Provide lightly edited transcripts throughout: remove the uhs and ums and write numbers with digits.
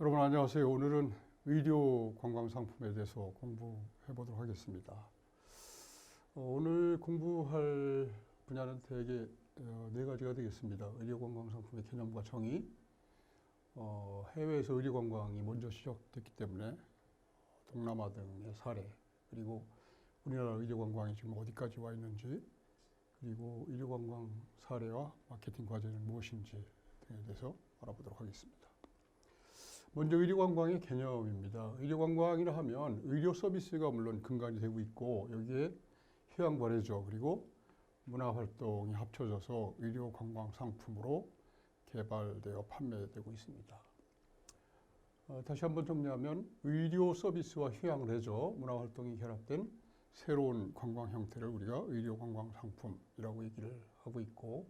여러분 안녕하세요. 오늘은 의료 관광 상품에 대해서 공부해 보도록 하겠습니다. 오늘 공부할 분야는 대개 네 가지가 되겠습니다. 의료 관광 상품의 개념과 정의, 해외에서 의료 관광이 먼저 시작됐기 때문에 동남아 등의 사례, 그리고 우리나라 의료 관광이 지금 어디까지 와 있는지, 그리고 의료 관광 사례와 마케팅 과제는 무엇인지 등에 대해서 알아보도록 하겠습니다. 먼저 의료관광의 개념입니다. 의료관광이라 하면 의료 서비스가 물론 근간이 되고 있고 여기에 휴양거래죠. 그리고 문화활동이 합쳐져서 의료관광 상품으로 개발되어 판매되고 있습니다. 다시 한번 정리하면 의료 서비스와 휴양 레저, 문화활동이 결합된 새로운 관광 형태를 우리가 의료관광 상품이라고 얘기를 하고 있고,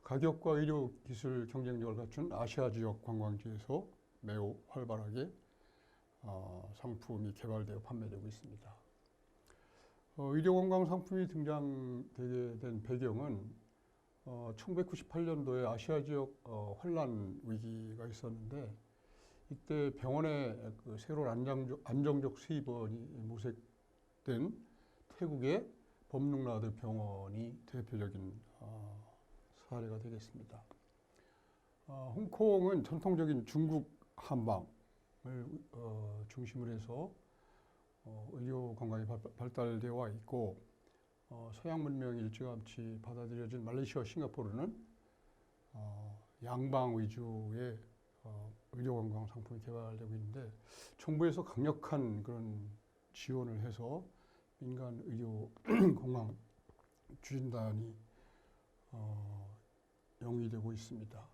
가격과 의료 기술 경쟁력을 갖춘 아시아 지역 관광지에서 매우 활발하게 상품이 개발되어 판매되고 있습니다. 의료관광 상품이 등장되게 된 배경은 1998년도에 아시아 지역 환란 위기가 있었는데, 이때 병원에 그 새로운 안정적 수입원이 모색된 태국의 범룽라드 병원이 대표적인 사례가 되겠습니다. 홍콩은 전통적인 중국 한방을 중심으로 해서 의료 관광이 발달되어 와 있고, 서양 문명이 일찌감치 받아들여진 말레이시아와 싱가포르는 양방 위주의 의료 관광 상품이 개발되고 있는데, 정부에서 강력한 그런 지원을 해서 민간 의료 관광 추진단이 영위되고 있습니다.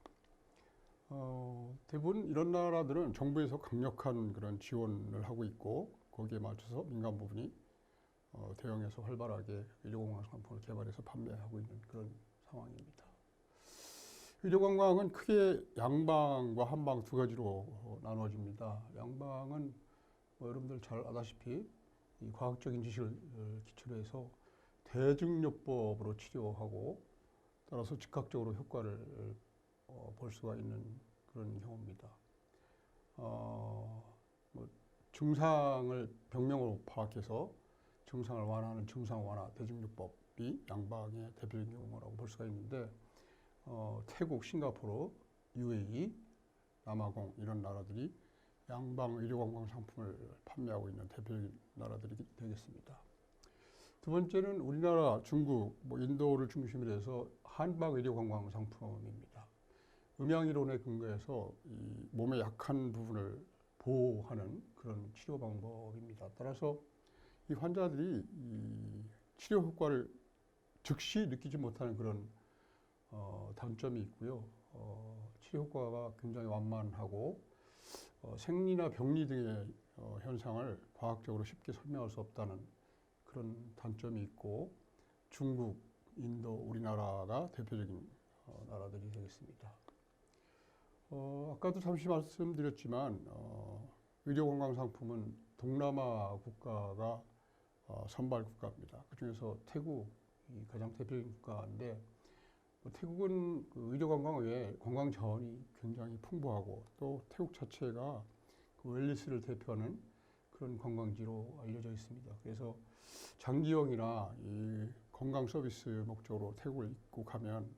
대부분 이런 나라들은 정부에서 강력한 그런 지원을 하고 있고, 거기에 맞춰서 민간 부분이 대응해서 활발하게 의료관광 상품을 개발해서 판매하고 있는 그런 상황입니다. 의료관광은 크게 양방과 한방 두 가지로 나눠집니다. 양방은 여러분들 잘 아다시피 이 과학적인 지식을 기초로 해서 대증요법으로 치료하고, 따라서 즉각적으로 효과를 볼 수가 있는 그런 경우입니다. 증상을 병명으로 파악해서 증상을 완화하는 증상 완화 대증요법이 양방의 대표적인 경우라고 볼 수가 있는데, 태국, 싱가포르, UAE, 남아공 이런 나라들이 양방 의료관광 상품을 판매하고 있는 대표적인 나라들이 되겠습니다. 두 번째는 우리나라, 중국, 인도를 중심으로 해서 한방 의료관광 상품입니다. 음양이론에 근거해서 이 몸의 약한 부분을 보호하는 그런 치료 방법입니다. 따라서 이 환자들이 이 치료 효과를 즉시 느끼지 못하는 그런 단점이 있고요. 치료 효과가 굉장히 완만하고 생리나 병리 등의 현상을 과학적으로 쉽게 설명할 수 없다는 그런 단점이 있고, 중국, 인도, 우리나라가 대표적인 나라들이 되겠습니다. 아까도 잠시 말씀드렸지만 의료관광 상품은 동남아 국가가 선발 국가입니다. 그중에서 태국이 가장 대표적인 국가인데, 태국은 그 의료관광 외에 관광 자원이 굉장히 풍부하고, 또 태국 자체가 그 웰니스를 대표하는 그런 관광지로 알려져 있습니다. 그래서 장기여행이나 이 건강 서비스 목적으로 태국을 입국하면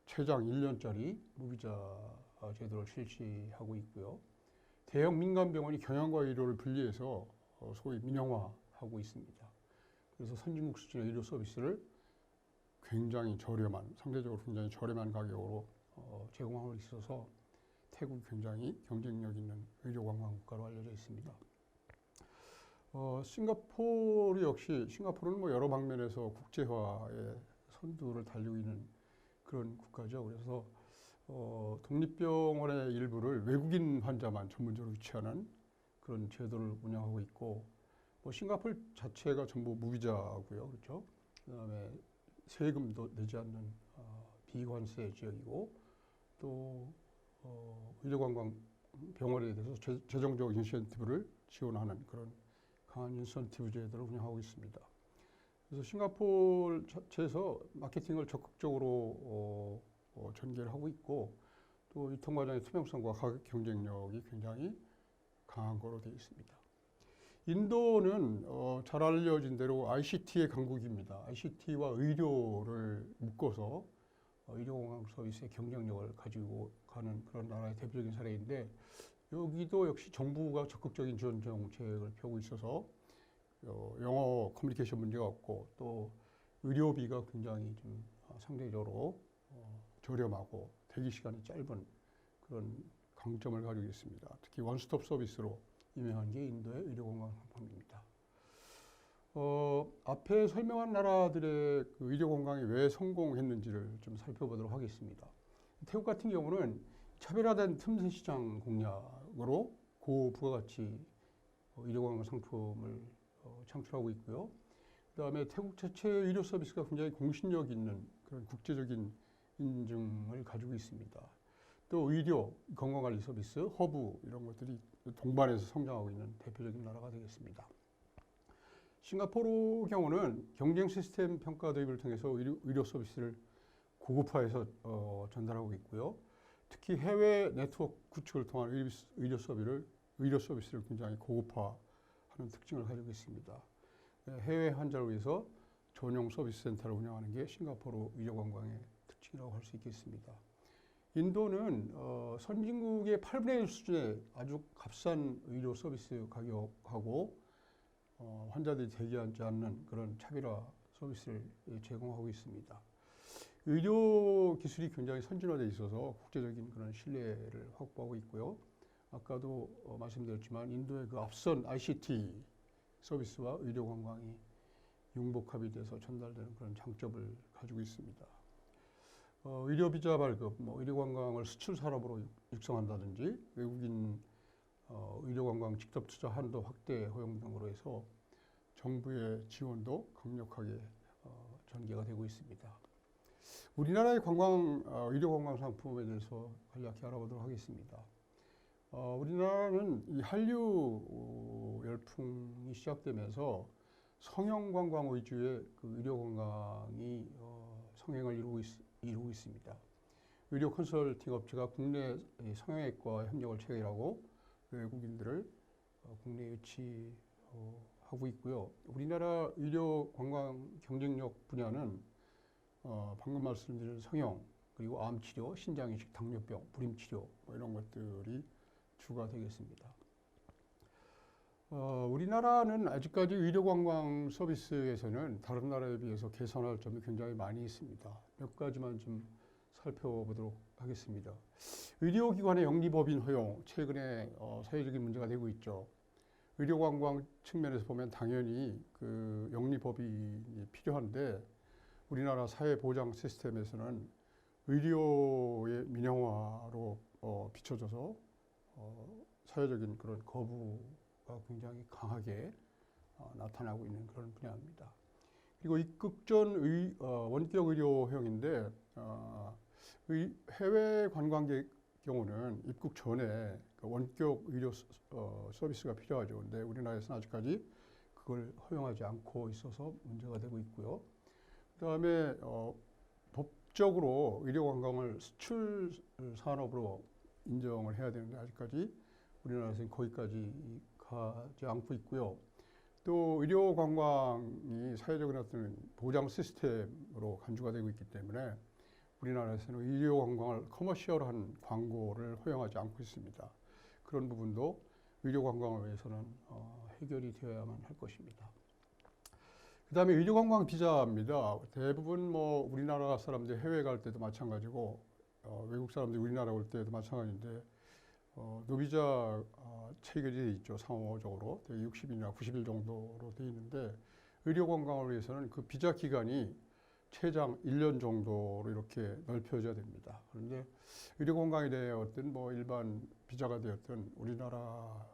최장 1년짜리 무비자 제도를 실시하고 있고요. 대형 민간병원이 경영과 의료를 분리해서 소위 민영화하고 있습니다. 그래서 선진국 수준의 의료 서비스를 굉장히 저렴한, 상대적으로 굉장히 저렴한 가격으로 제공하고 있어서 태국이 굉장히 경쟁력 있는 의료 관광 국가로 알려져 있습니다. 싱가포르 역시, 싱가포르는 여러 방면에서 국제화의 선두를 달리고 있는 그런 국가죠. 그래서 독립병원의 일부를 외국인 환자만 전문적으로 유치하는 그런 제도를 운영하고 있고, 싱가포르 자체가 전부 무비자고요. 그렇죠? 그다음에 세금도 내지 않는 비관세 지역이고, 또 의료관광 병원에 대해서 재정적 인센티브를 지원하는 그런 강한 인센티브 제도를 운영하고 있습니다. 그래서 싱가포르 자체에서 마케팅을 적극적으로 전개를 하고 있고, 또 유통 과정의 투명성과 가격 경쟁력이 굉장히 강한 거로 되어 있습니다. 인도는 잘 알려진 대로 ICT의 강국입니다. ICT와 의료를 묶어서 의료공항 서비스의 경쟁력을 가지고 가는 그런 나라의 대표적인 사례인데, 여기도 역시 정부가 적극적인 지원 정책을 펴고 있어서 영어 커뮤니케이션 문제가 없고, 또 의료비가 굉장히 좀 상대적으로 저렴하고 대기 시간이 짧은 그런 강점을 가지고 있습니다. 특히 원스톱 서비스로 유명한 게 인도의 의료공항 상품입니다. 앞에 설명한 나라들의 그 의료공항이 왜 성공했는지를 좀 살펴보도록 하겠습니다. 태국 같은 경우는 차별화된 틈새 시장 공략으로 고부가가치 의료공항 상품을 창출하고 있고요. 그 다음에 태국 자체의 의료 서비스가 굉장히 공신력 있는 그런 국제적인 인증을 가지고 있습니다. 또 의료, 건강관리 서비스, 허브 이런 것들이 동반해서 성장하고 있는 대표적인 나라가 되겠습니다. 싱가포르 경우는 경쟁 시스템 평가 도입을 통해서 의료 서비스를 고급화해서 전달하고 있고요. 특히 해외 네트워크 구축을 통한 의료 서비스를 굉장히 고급화하는 특징을 가지고 있습니다. 해외 환자를 위해서 전용 서비스 센터를 운영하는 게 싱가포르 의료관광의 특징이라고 할 수 있겠습니다. 인도는 선진국의 8분의 1 수준의 아주 값싼 의료 서비스 가격하고 환자들이 대기하지 않는 그런 차별화 서비스를 제공하고 있습니다. 의료 기술이 굉장히 선진화되어 있어서 국제적인 그런 신뢰를 확보하고 있고요. 아까도 말씀드렸지만 인도의 그 앞선 ICT 서비스와 의료 관광이 융복합이 돼서 전달되는 그런 장점을 가지고 있습니다. 의료 비자 발급, 의료 관광을 수출 산업으로 육성한다든지 외국인 의료 관광 직접 투자 한도 확대 허용 등으로 해서 정부의 지원도 강력하게 전개가 되고 있습니다. 우리나라의 의료 관광 상품에 대해서 간략히 알아보도록 하겠습니다. 우리나라는 이 한류 열풍이 시작되면서 성형 관광 위주의 그 의료 관광이 성행을 이루고 있습니다. 의료 컨설팅 업체가 국내 성형외과 협력을 체결하고 외국인들을 국내에 유치하고 있고요. 우리나라 의료 관광 경쟁력 분야는 방금 말씀드린 성형, 그리고 암치료, 신장이식, 당뇨병, 불임치료 이런 것들이 주가 되겠습니다. 우리나라는 아직까지 의료관광 서비스에서는 다른 나라에 비해서 개선할 점이 굉장히 많이 있습니다. 몇 가지만 좀 살펴보도록 하겠습니다. 의료기관의 영리법인 허용, 최근에 사회적인 문제가 되고 있죠. 의료관광 측면에서 보면 당연히 그 영리법인이 필요한데, 우리나라 사회보장 시스템에서는 의료의 민영화로 비춰져서 사회적인 그런 거부가 굉장히 강하게 나타나고 있는 그런 분야입니다. 그리고 입국 전 원격 의료 허용인데, 해외 관광객 경우는 입국 전에 그 원격 의료 서비스가 필요하죠. 그런데 우리나라에서는 아직까지 그걸 허용하지 않고 있어서 문제가 되고 있고요. 그다음에 법적으로 의료 관광을 수출 산업으로 인정을 해야 되는데 아직까지 우리나라에서는 거기까지 가지 않고 있고요. 또 의료 관광이 사회적인 어떤 보장 시스템으로 간주가 되고 있기 때문에 우리나라에서는 의료 관광을 커머시얼한 광고를 허용하지 않고 있습니다. 그런 부분도 의료 관광을 위해서는 해결이 되어야만 할 것입니다. 그 다음에 의료 관광 비자입니다. 대부분 우리나라 사람들이 해외 갈 때도 마찬가지고 외국 사람들이 우리나라 올 때도 마찬가지인데 노비자 체결이 돼 있죠. 상호적으로 60일이나 90일 정도로 돼 있는데, 의료 관광을 위해서는 그 비자 기간이 최장 1년 정도로 이렇게 넓혀져야 됩니다. 그런데 의료 관광에 되었든 일반 비자가 되었든 우리나라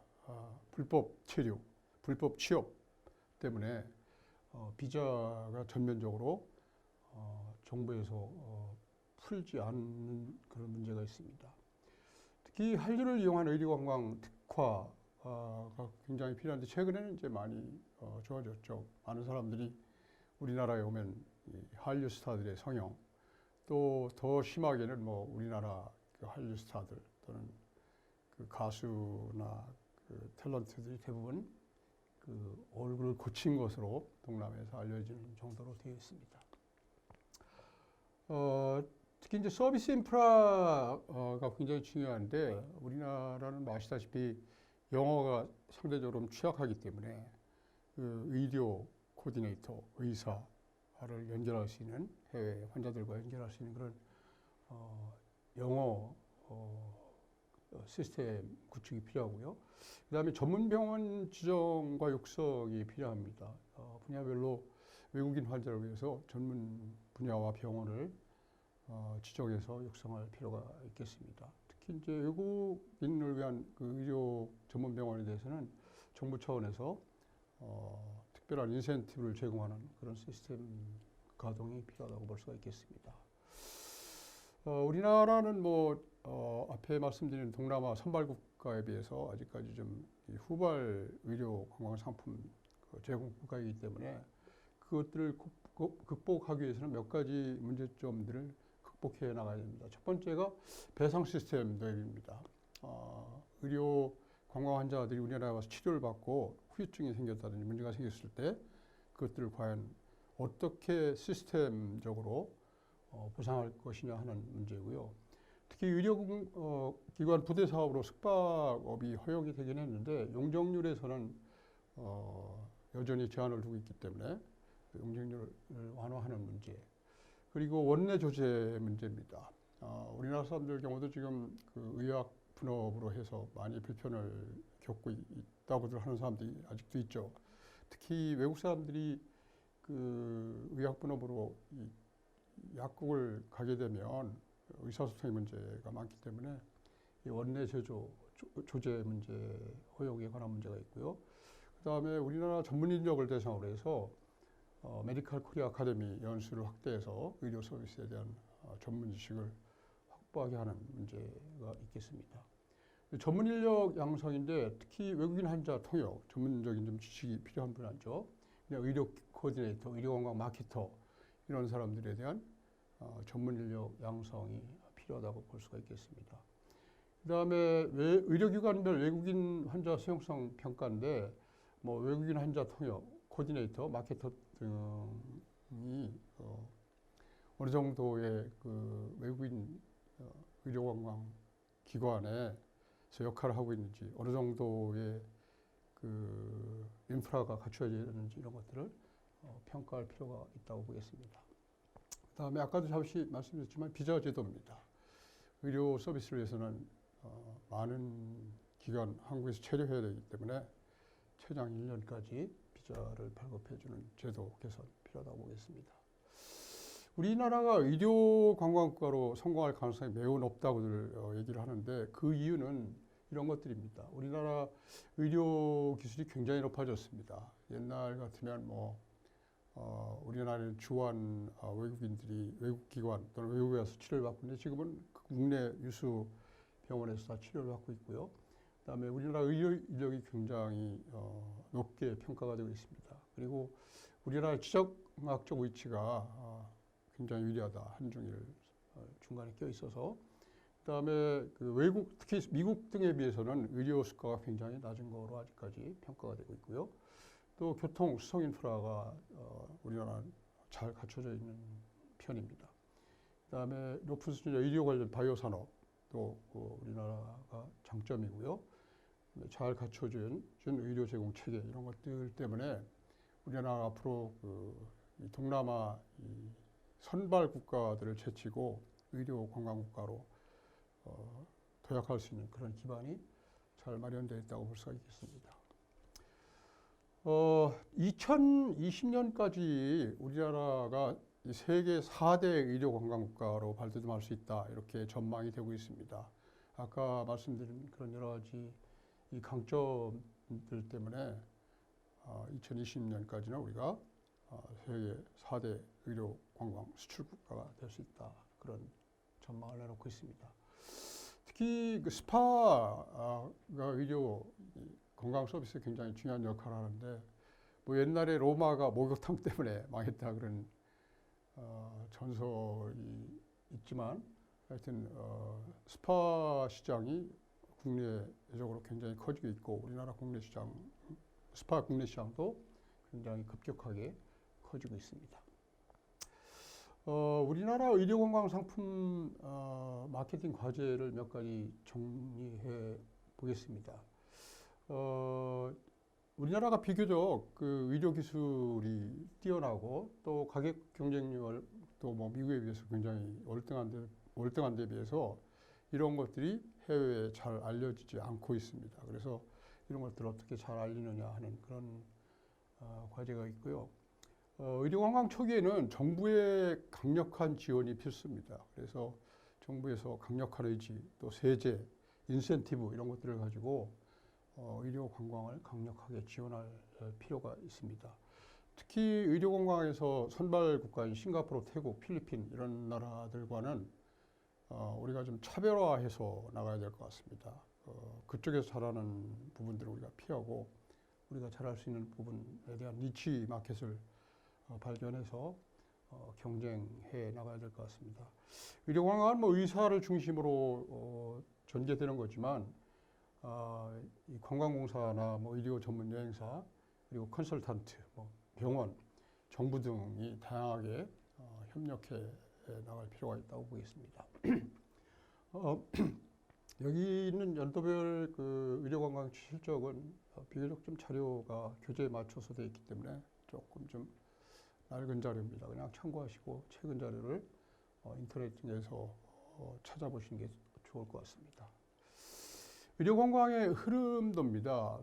불법 체류, 불법 취업 때문에 비자가 전면적으로 정부에서 풀지 않는 그런 문제가 있습니다. 특히 한류를 이용한 의료관광 특화가 굉장히 필요한데, 최근에는 이제 많이 좋아졌죠. 많은 사람들이 우리나라에 오면 한류 스타들의 성형, 또 더 심하게는 우리나라 그 한류 스타들 또는 그 가수나 그 탤런트들이 대부분 그 얼굴을 고친 것으로 동남아에서 알려지는 정도로 되어 있습니다. 특히 이제 서비스 인프라가 굉장히 중요한데 우리나라는 뭐 아시다시피 영어가 상대적으로 취약하기 때문에 그 의료 코디네이터, 의사를 연결할 수 있는 해외 환자들과 연결할 수 있는 그런 영어 시스템 구축이 필요하고요. 그 다음에 전문 병원 지정과 육성이 필요합니다. 분야별로 외국인 환자를 위해서 전문 분야와 병원을 지정해서 육성할 필요가 있겠습니다. 특히 이제 외국인을 위한 그 의료 전문 병원에 대해서는 정부 차원에서 특별한 인센티브를 제공하는 그런 시스템 가동이 필요하다고 볼 수가 있겠습니다. 우리나라는 뭐 앞에 말씀드린 동남아 선발 국가에 비해서 아직까지 좀 후발 의료 관광 상품 제공 국가이기 때문에 그것들을 극복하기 위해서는 몇 가지 문제점들을 극복해 나가야 됩니다. 첫 번째가 배상 시스템 도입입니다. 의료 관광 환자들이 우리나라에 와서 치료를 받고 후유증이 생겼다든지 문제가 생겼을 때 그것들을 과연 어떻게 시스템적으로 보상할 것이냐 하는 문제고요. 특히 의료기관 부대 사업으로 숙박업이 허용이 되긴 했는데 용적률에서는 여전히 제한을 두고 있기 때문에 용적률을 완화하는 문제. 그리고 원내 조제 문제입니다. 우리나라 사람들 경우도 지금 그 의학 분업으로 해서 많이 불편을 겪고 있다고들 하는 사람들이 아직도 있죠. 특히 외국 사람들이 그 의학 분업으로 이 약국을 가게 되면 의사소통의 문제가 많기 때문에 이 원내 조제 문제 허용에 관한 문제가 있고요. 그 다음에 우리나라 전문 인력을 대상으로 해서 메디컬 코리아 아카데미 연수를 확대해서 의료 서비스에 대한 전문 지식을 확보하게 하는 문제가 있겠습니다. 전문 인력 양성인데 특히 외국인 환자 통역, 전문적인 좀 지식이 필요한 분야죠. 그냥 의료 코디네이터, 의료 관광 마케터 이런 사람들에 대한 전문 인력 양성이 필요하다고 볼 수가 있겠습니다. 그 다음에 의료기관별 외국인 환자 수용성 평가인데 뭐 외국인 환자 통역, 코디네이터, 마케터 등이 어느 정도의 그 외국인 의료관광 기관에서 역할을 하고 있는지, 어느 정도의 그 인프라가 갖춰져 있는지 이런 것들을 평가할 필요가 있다고 보겠습니다. 그 다음에 아까도 잠시 말씀드렸지만 비자 제도입니다. 의료 서비스를 위해서는 많은 기간 한국에서 체류해야 되기 때문에 최장 1년까지 비자를 발급해주는 제도 개선 필요하다고 보겠습니다. 우리나라가 의료 관광국가로 성공할 가능성이 매우 높다고들 얘기를 하는데 그 이유는 이런 것들입니다. 우리나라 의료 기술이 굉장히 높아졌습니다. 옛날 같으면 우리나라는 주한 외국인들이 외국 기관 또는 외국에 와서 치료를 받고 있는데 지금은 국내 유수 병원에서 다 치료를 받고 있고요. 그다음에 우리나라 의료 인력이 굉장히 높게 평가가 되고 있습니다. 그리고 우리나라 지정학적 위치가 굉장히 유리하다. 한중일 중간에 껴 있어서. 그다음에 그 외국, 특히 미국 등에 비해서는 의료 수가가 굉장히 낮은 거로 아직까지 평가가 되고 있고요. 또 교통, 수송 인프라가 우리나라는 잘 갖춰져 있는 편입니다. 그다음에 높은 수준의 의료 관련 바이오 산업도 우리나라가 장점이고요. 잘 갖춰진 의료 제공 체계 이런 것들 때문에 우리나라 앞으로 이 동남아 이 선발 국가들을 제치고 의료 관광 국가로 도약할 수 있는 그런 기반이 잘 마련되어 있다고 볼 수가 있겠습니다. 2020년까지 우리나라가 세계 4대 의료 관광 국가로 발돋움할 수 있다 이렇게 전망이 되고 있습니다. 아까 말씀드린 그런 여러 가지 이 강점들 때문에 2020년까지는 우리가 세계 4대 의료 관광 수출 국가가 될 수 있다 그런 전망을 내놓고 있습니다. 특히 그 스파가 의료 건강 서비스에 굉장히 중요한 역할을 하는데 뭐 옛날에 로마가 목욕탕 때문에 망했다 그런 전설이 있지만 하여튼 스파 시장이 국내적으로 굉장히 커지고 있고 우리나라 국내 시장, 스파 국내 시장도 굉장히 급격하게 커지고 있습니다. 우리나라 의료건강 상품 마케팅 과제를 몇 가지 정리해 보겠습니다. 우리나라가 비교적 그 의료 기술이 뛰어나고 또 가격 경쟁력을 또 뭐 미국에 비해서 굉장히 월등한 데 비해서 이런 것들이 해외에 잘 알려지지 않고 있습니다. 그래서 이런 것들을 어떻게 잘 알리느냐 하는 그런 과제가 있고요. 의료관광 초기에는 정부의 강력한 지원이 필수입니다. 그래서 정부에서 강력한 의지, 또 세제, 인센티브 이런 것들을 가지고 의료관광을 강력하게 지원할 필요가 있습니다. 특히 의료관광에서 선발 국가인 싱가포르, 태국, 필리핀 이런 나라들과는 우리가 좀 차별화해서 나가야 될 것 같습니다. 그쪽에서 잘하는 부분들을 우리가 피하고 우리가 잘할 수 있는 부분에 대한 니치 마켓을 발견해서 경쟁해 나가야 될 것 같습니다. 의료관광은 뭐 의사를 중심으로 전개되는 거지만 이 관광공사나 뭐 의료 전문 여행사 그리고 컨설턴트, 뭐 병원, 정부 등이 다양하게 협력해 나갈 필요가 있다고 보겠습니다. 여기 있는 연도별 그 의료관광 실적은 비교적 좀 자료가 교재에 맞춰서 되어 있기 때문에 조금 좀 낡은 자료입니다. 그냥 참고하시고 최근 자료를 인터넷에서 찾아보시는 게 좋을 것 같습니다. 의료관광의 흐름도입니다.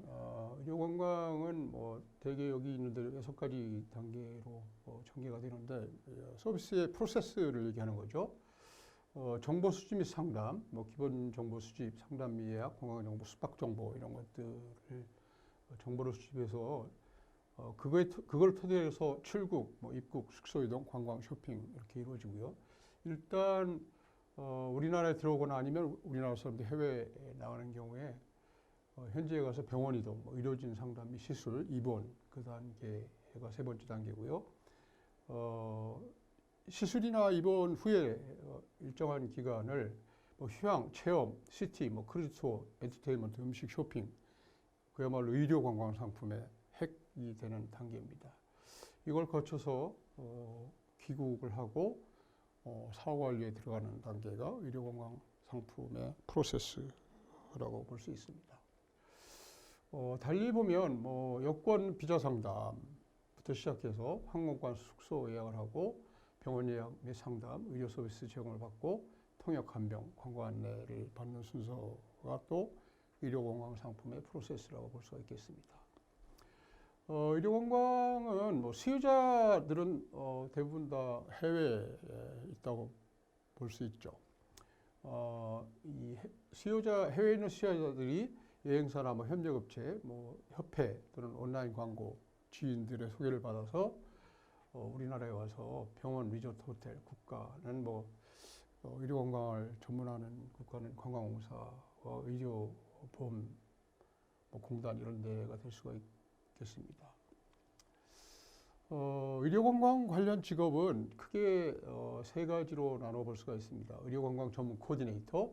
의료관광은 뭐 대개 여기 있는 대로 6가지 단계로 전개가 되는데 서비스의 프로세스를 얘기하는 거죠. 정보 수집 및 상담, 뭐 기본 정보 수집, 상담 및 예약, 건강 정보, 숙박 정보 이런 것들을 정보를 수집해서 그걸 토대로 해서 출국, 뭐 입국, 숙소 이동, 관광, 쇼핑 이렇게 이루어지고요. 일단 우리나라에 들어오거나 아니면 우리나라 사람들이 해외에 나가는 경우에 현지에 가서 병원 이동, 뭐 의료진 상담 및 시술, 입원 그 단계가 3번째 단계고요. 시술이나 입원 후에 일정한 기간을 뭐 휴양, 체험, 시티, 뭐 크루즈 투어, 엔터테인먼트, 음식, 쇼핑 그야말로 의료 관광 상품의 핵이 되는 단계입니다. 이걸 거쳐서 귀국을 하고 사후관리에 들어가는 단계가 의료관광 상품의 프로세스라고 볼 수 있습니다. 달리 보면 뭐 여권 비자 상담부터 시작해서 항공권 숙소 예약을 하고 병원 예약 및 상담, 의료 서비스 제공을 받고 통역 간병, 광고 안내를 받는 순서가 또 의료관광 상품의 프로세스라고 볼 수가 있겠습니다. 의료관광은 뭐 수요자들은 대부분 다 해외에 있다고 볼 수 있죠. 이 해외에 있는 수요자들이 여행사나 뭐 협력업체, 뭐 협회 또는 온라인 광고 지인들의 소개를 받아서 우리나라에 와서 병원, 리조트, 호텔, 국가는 뭐 의료관광을 전문하는 국가는 관광공사와 의료보험 뭐 공단 이런 데가 될 수가 있겠습니다. 의료관광 관련 직업은 크게 3가지로 나눠볼 수가 있습니다. 의료관광 전문 코디네이터,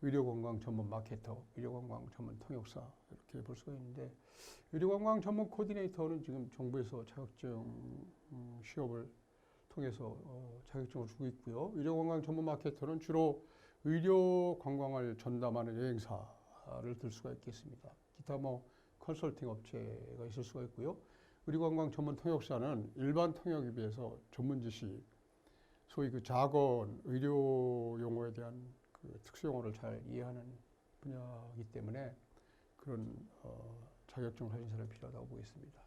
의료관광 전문 마케터, 의료관광 전문 통역사 이렇게 볼 수가 있는데 의료관광 전문 코디네이터는 지금 정부에서 자격증 시험을 통해서 자격증을 주고 있고요. 의료관광 전문 마케터는 주로 의료관광을 전담하는 여행사를 들 수가 있겠습니다. 기타 뭐 컨설팅 업체가 있을 수가 있고요. 의료관광 전문 통역사는 일반 통역에 비해서 전문 지식, 소위 그 자건, 의료 용어에 대한 그 특수용어를 잘 이해하는 분야이기 때문에 그런 자격증을 가진 사람이 필요하다고 보겠습니다.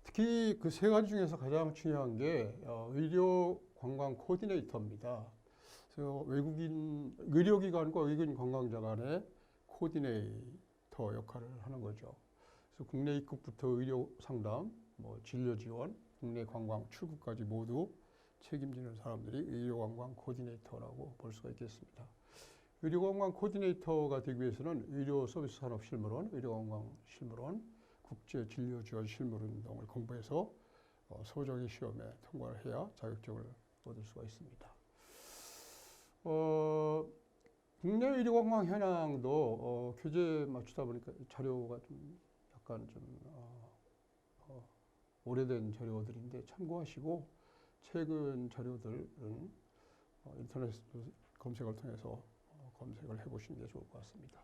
특히 그 3가지 중에서 가장 중요한 게 의료관광 코디네이터입니다. 그래서 의료기관과 외국인 관광자 간의 코디네이터 역할을 하는 거죠. 그래서 국내 입국부터 의료 상담, 뭐 진료 지원, 국내 관광, 출국까지 모두 책임지는 사람들이 의료관광 코디네이터라고 볼 수가 있겠습니다. 의료관광 코디네이터가 되기 위해서는 의료서비스산업실무론, 의료관광 실무론, 국제진료지원 실무론 등을 공부해서 서적의 시험에 통과를 해야 자격증을 얻을 수가 있습니다. 어, 국내 의료관광 현황도 교재에 맞추다 보니까 자료가 좀 약간 좀 오래된 자료들인데 참고하시고 최근 자료들은 인터넷 검색을 통해서 검색을 해보시는 게 좋을 것 같습니다.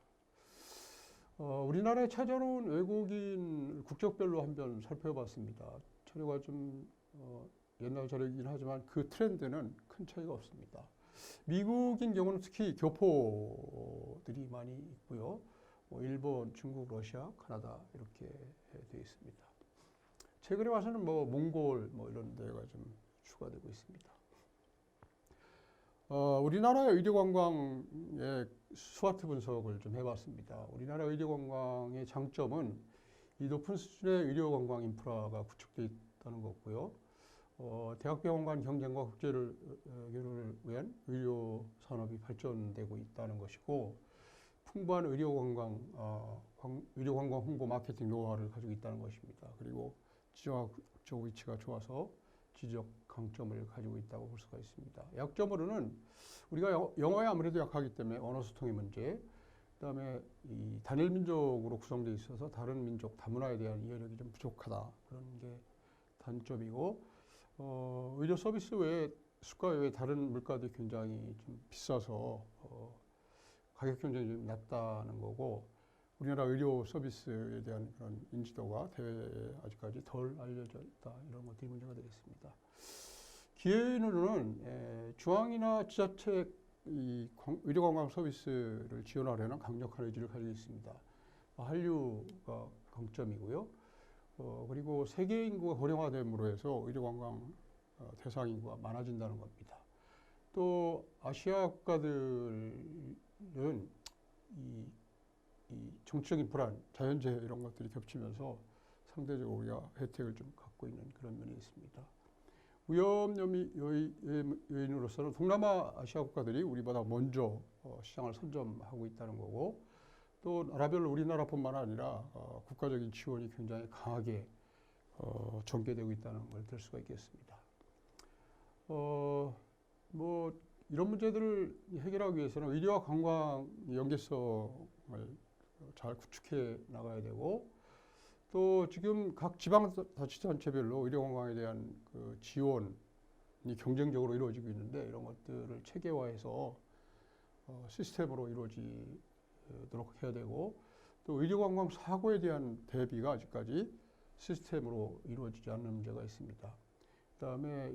우리나라에 찾아온 외국인 국적별로 한번 살펴봤습니다. 자료가 좀 옛날 자료이긴 하지만 그 트렌드는 큰 차이가 없습니다. 미국인 경우는 특히 교포들이 많이 있고요. 일본, 중국, 러시아, 카나다 이렇게 되어 있습니다. 최근에 와서는 몽골 이런 데가 좀 추가되고 있습니다. 우리나라 의료관광의 스와트 분석을 좀 해봤습니다. 우리나라 의료관광의 장점은 이 높은 수준의 의료관광 인프라가 구축되어 있다는 거고요. 대학병원 간 경쟁과 국제를 위한 의료 산업이 발전되고 있다는 것이고, 풍부한 의료관광 홍보 마케팅 노하우를 가지고 있다는 것입니다. 그리고 지정학적 위치가 좋아서 지적 강점을 가지고 있다고 볼 수가 있습니다. 약점으로는 우리가 영어에 아무래도 약하기 때문에 언어 소통의 문제, 그다음에 이 단일 민족으로 구성되어 있어서 다른 민족 다문화에 대한 이해력이 좀 부족하다, 그런 게 단점이고, 의료 서비스 외에 수가 외에 다른 물가들이 굉장히 좀 비싸서 가격 경쟁이 좀 낮다는 거고, 우리나라 의료 서비스에 대한 그런 인지도가 대외에 아직까지 덜 알려져 있다, 이런 것들이 문제가 되겠습니다. 기회는 중앙이나 지자체 이 의료관광 서비스를 지원하려는 강력한 의지를 가지고 있습니다. 한류가 강점이고요. 그리고 세계 인구가 고령화됨으로 해서 의료관광 대상 인구가 많아진다는 겁니다. 또 아시아 국가들은 이 정치적인 불안, 자연재해 이런 것들이 겹치면서 상대적으로 우리가 혜택을 좀 갖고 있는 그런 면이 있습니다. 위험 요인으로서는 동남아 아시아 국가들이 우리보다 먼저 시장을 선점하고 있다는 거고, 또 나라별로 우리나라뿐만 아니라 국가적인 지원이 굉장히 강하게 전개되고 있다는 걸 들 수가 있겠습니다. 이런 문제들을 해결하기 위해서는 의료와 관광 연계성을 잘 구축해 나가야 되고, 또 지금 각 지방자치단체별로 의료관광에 대한 그 지원이 경쟁적으로 이루어지고 있는데, 이런 것들을 체계화해서 시스템으로 이루어지도록 해야 되고, 또 의료관광 사고에 대한 대비가 아직까지 시스템으로 이루어지지 않는 문제가 있습니다. 그다음에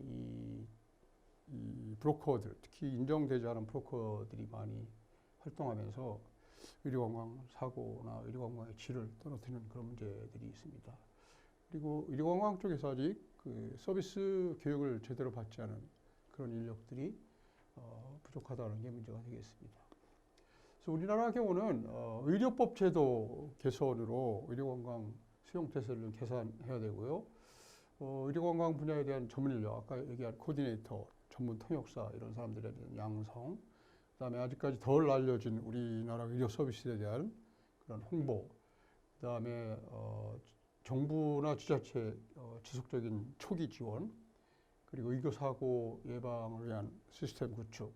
이 브로커들, 특히 인정되지 않은 브로커들이 많이 활동하면서 의료관광 사고나 의료관광의 질을 떨어뜨리는 그런 문제들이 있습니다. 그리고 의료관광 쪽에서 아직 그 서비스 교육을 제대로 받지 않은 그런 인력들이 부족하다는 게 문제가 되겠습니다. 그래서 우리나라 경우는 의료법 제도 개선으로 의료관광 수용 태세를 개선해야 되고요. 의료관광 분야에 대한 전문 인력, 아까 얘기한 코디네이터, 전문 통역사 이런 사람들에 대한 양성, 그다음에 아직까지 덜 알려진 우리나라 의료 서비스에 대한 그런 홍보, 그다음에 정부나 지자체 지속적인 초기 지원, 그리고 의료 사고 예방을 위한 시스템 구축,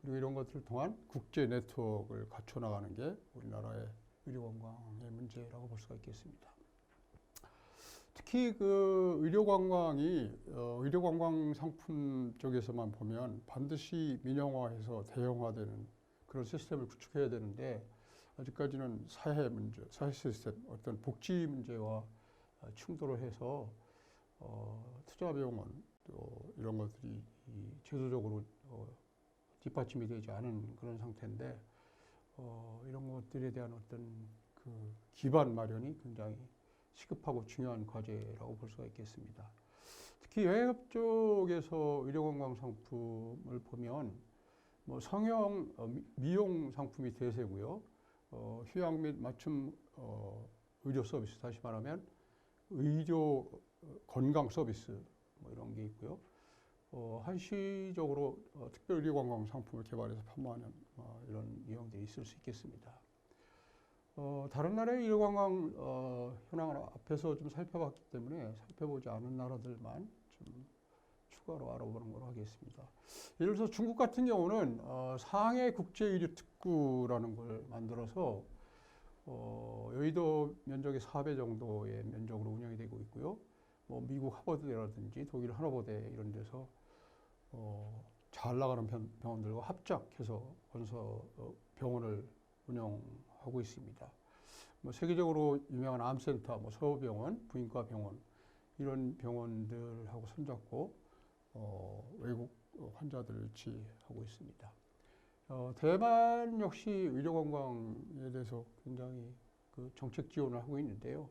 그리고 이런 것들을 통한 국제 네트워크를 갖춰 나가는 게 우리나라의 의료관광의 문제라고 볼 수가 있겠습니다. 특히 그 의료관광이 의료관광 상품 쪽에서만 보면 반드시 민영화해서 대형화되는 그런 시스템을 구축해야 되는데, 아직까지는 사회 문제, 사회 시스템, 어떤 복지 문제와 충돌을 해서 투자 비용은 또 이런 것들이 제도적으로 뒷받침이 되지 않은 그런 상태인데, 이런 것들에 대한 어떤 그 기반 마련이 굉장히 시급하고 중요한 과제라고 볼 수가 있겠습니다. 특히 여행업 쪽에서 의료관광 상품을 보면 성형, 미용 상품이 대세고요. 휴양 및 맞춤 의료 서비스, 다시 말하면 의료 건강 서비스 이런 게 있고요. 한시적으로 특별 의료관광 상품을 개발해서 판매하는 이런 유형들이 있을 수 있겠습니다. 다른 나라의 의료관광 현황을 앞에서 좀 살펴봤기 때문에 살펴보지 않은 나라들만 좀 추가로 알아보는 걸로 하겠습니다. 예를 들어서 중국 같은 경우는 상해 국제의료특구라는 걸 만들어서 여의도 면적의 4배 정도의 면적으로 운영이 되고 있고요. 뭐 미국 하버드라든지 독일 하노버대 이런 데서 잘 나가는 병원들과 합작해서 건설 병원을 운영하고 있습니다. 뭐 세계적으로 유명한 암센터, 뭐 서울병원, 부인과 병원 이런 병원들하고 손잡고 외국 환자들을 치료하고 있습니다. 대만 역시 의료 관광에 대해서 굉장히 그 정책 지원을 하고 있는데요.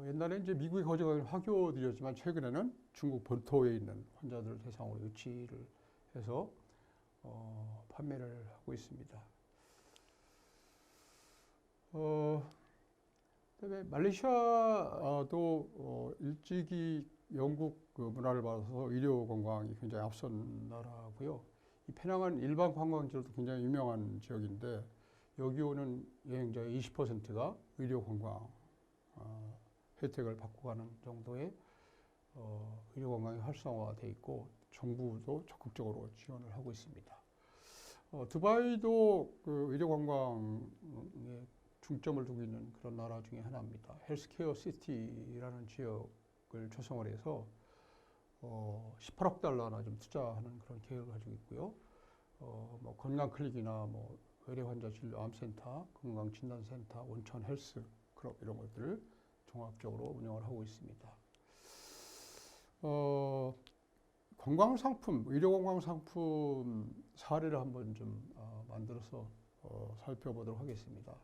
옛날에 이제 미국에 거주하는 화교들이었지만 최근에는 중국 본토에 있는 환자들을 대상으로 유치를 해서 판매를 하고 있습니다. 그다음에 말레이시아도 일찍이 영국 그 문화를 받아서 의료 관광이 굉장히 앞선 나라고요. 이 페낭은 일반 관광지로도 굉장히 유명한 지역인데 여기 오는 여행자의 20%가 의료 관광 혜택을 받고 가는 정도의 의료 관광이 활성화되어 있고 정부도 적극적으로 지원을 하고 있습니다. 두바이도 그 의료 관광에 중점을 두고 있는 그런 나라 중에 하나입니다. 헬스케어 시티라는 지역을 조성을 해서 18억 달러나 좀 투자하는 그런 계획을 가지고 있고요. 뭐 건강 클릭이나 뭐 외래 환자 진료 암센터, 건강 진단센터, 온천 헬스 클럽 이런 것들을 종합적으로 운영을 하고 있습니다. 관광 상품, 의료 관광 상품 사례를 한번 좀 만들어서 살펴보도록 하겠습니다.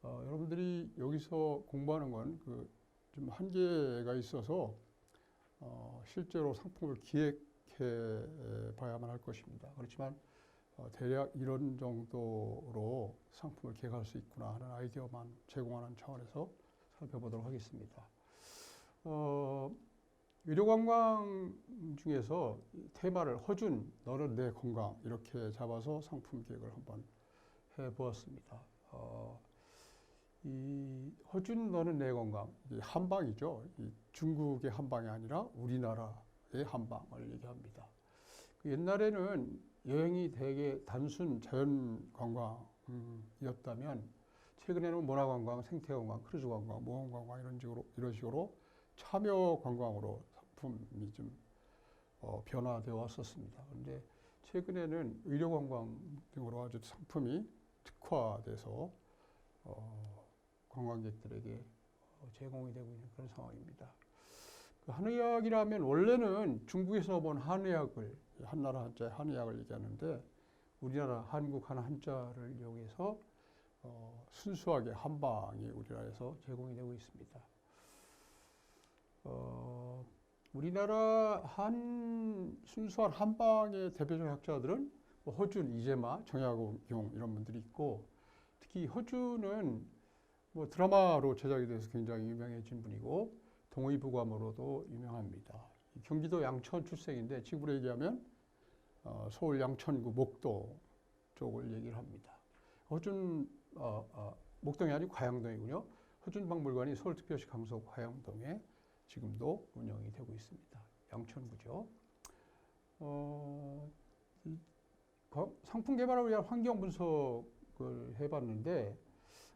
여러분들이 여기서 공부하는 건 그 좀 한계가 있어서 실제로 상품을 기획해 봐야만 할 것입니다. 그렇지만 대략 이런 정도로 상품을 기획할 수 있구나 하는 아이디어만 제공하는 차원에서 살펴보도록 하겠습니다. 의료관광 중에서 테마를 허준, 너는 내 건강 이렇게 잡아서 상품 기획을 한번 해보았습니다. 이 허준, 너는 내 건강, 이게 한방이죠. 이 중국의 한방이 아니라 우리나라의 한방을 얘기합니다. 옛날에는 여행이 되게 단순 자연 관광이었다면 최근에는 문화관광, 생태관광, 크루즈관광, 모험관광 이런 식으로 참여 관광으로 상품이 좀 변화되어 왔었습니다. 그런데 최근에는 의료관광 등으로 아주 상품이 특화돼서 관광객들에게 제공이 되고 있는 그런 상황입니다. 그 한의학이라면 원래는 중국에서 본 한의학을 한나라 한자의 한의학을 얘기하는데 우리나라 한국 한자를 이용해서 순수하게 한방이 우리나라에서 제공이 되고 있습니다. 우리나라 순수한 한방의 대표적 학자들은 뭐 허준, 이재마, 정약용 이런 분들이 있고 특히 허준은 뭐 드라마로 제작이 돼서 굉장히 유명해진 분이고 동의부감으로도 유명합니다. 경기도 양천 출생인데 지금으로 얘기하면 서울 양천구 목도 쪽을 얘기를 합니다. 허준 목동이 아니고 가양동이군요. 허준 박물관이 서울특별시 강서 가양동에 지금도 운영이 되고 있습니다. 양천구죠. 상품 개발을 위한 환경 분석을 해봤는데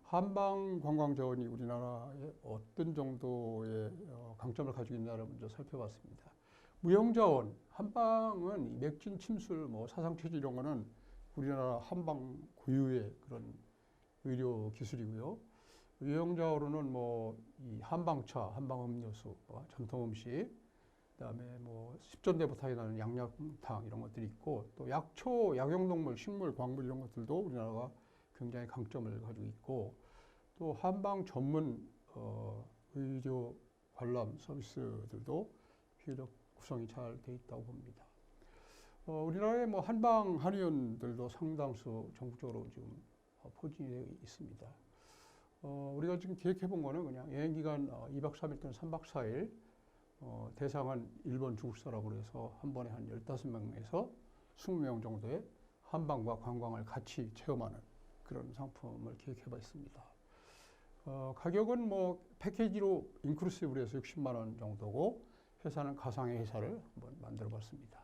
한방 관광 자원이 우리나라에 어떤 정도의 강점을 가지고 있나를 먼저 살펴봤습니다. 무형 자원, 한방은 맥진, 침술, 뭐 사상체질 이런 거는 우리나라 한방 고유의 그런 의료 기술이고요. 유형 자원으로는 뭐 이 한방차, 한방 음료수, 전통 음식, 그다음에 뭐 십전대부터 나는 양념탕 이런 것들이 있고 또 약초, 약용동물, 식물, 광물 이런 것들도 우리나라가 굉장히 강점을 가지고 있고 또 한방 전문 의료 관람 서비스들도 비교적 구성이 잘 돼 있다고 봅니다. 우리나라의 뭐 한방 한의원들도 상당수 전국적으로 지금 포진이 되어 있습니다. 우리가 지금 기획해 본 거는 그냥 여행 기간 2박 3일 또는 3박 4일 대상은 일본, 중국 사람으로 해서 한 번에 한 15명에서 20명 정도의 한방과 관광을 같이 체험하는 그런 상품을 기획해 봤습니다. 가격은 뭐 패키지로 인클루시브로 해서 60만 원 정도고 회사는 가상의 회사를 한번 만들어 봤습니다.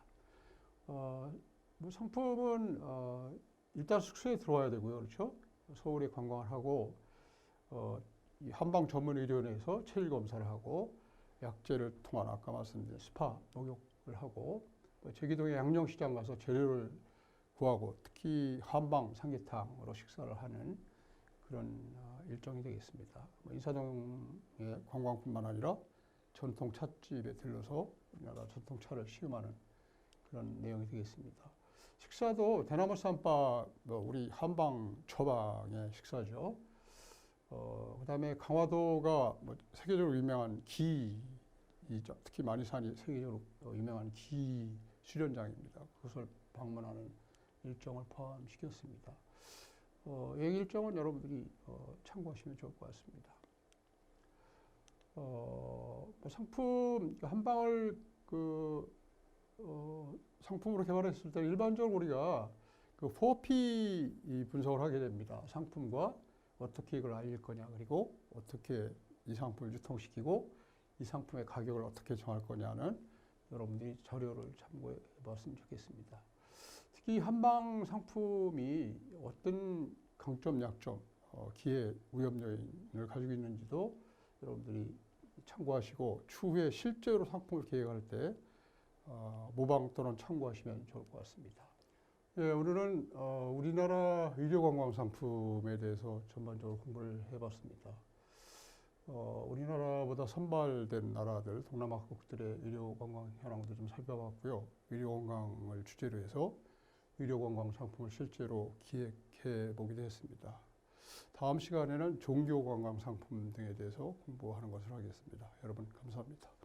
뭐 상품은 일단 숙소에 들어와야 되고요. 그렇죠? 서울에 관광을 하고 이 한방 전문 의료원에서 체질 검사를 하고 약제를 통한 아까 말씀드린 스파 목욕을 하고 제기동의 양념시장 가서 재료를 구하고 특히 한방 삼계탕으로 식사를 하는 그런 일정이 되겠습니다. 인사동의 관광뿐만 아니라 전통 찻집에 들러서 우리나라 전통차를 시음하는 그런 내용이 되겠습니다. 식사도 대나무 쌈밥, 우리 한방 처방의 식사죠. 그다음에 강화도가 세계적으로 유명한 기이죠. 특히 만이산이 세계적으로 유명한 기 수련장입니다. 그것을 방문하는 일정을 포함시켰습니다. 여행 일정은 여러분들이 참고하시면 좋을 것 같습니다. 상품 한방을 상품으로 개발했을 때 일반적으로 우리가 4P 분석을 하게 됩니다. 상품과 어떻게 이걸 알릴 거냐, 그리고 어떻게 이 상품을 유통시키고 이 상품의 가격을 어떻게 정할 거냐는 여러분들이 자료를 참고해 봤으면 좋겠습니다. 특히 한방 상품이 어떤 강점, 약점, 기회, 위험 요인을 가지고 있는지도 여러분들이 참고하시고 추후에 실제로 상품을 계획할 때 모방 또는 참고하시면 좋을 것 같습니다. 예, 오늘은 우리나라 의료관광 상품에 대해서 전반적으로 공부를 해봤습니다. 우리나라보다 선발된 나라들, 동남아 국들의 의료관광 현황도 좀 살펴봤고요. 의료관광을 주제로 해서 의료관광 상품을 실제로 기획해 보기도 했습니다. 다음 시간에는 종교관광 상품 등에 대해서 공부하는 것을 하겠습니다. 여러분 감사합니다.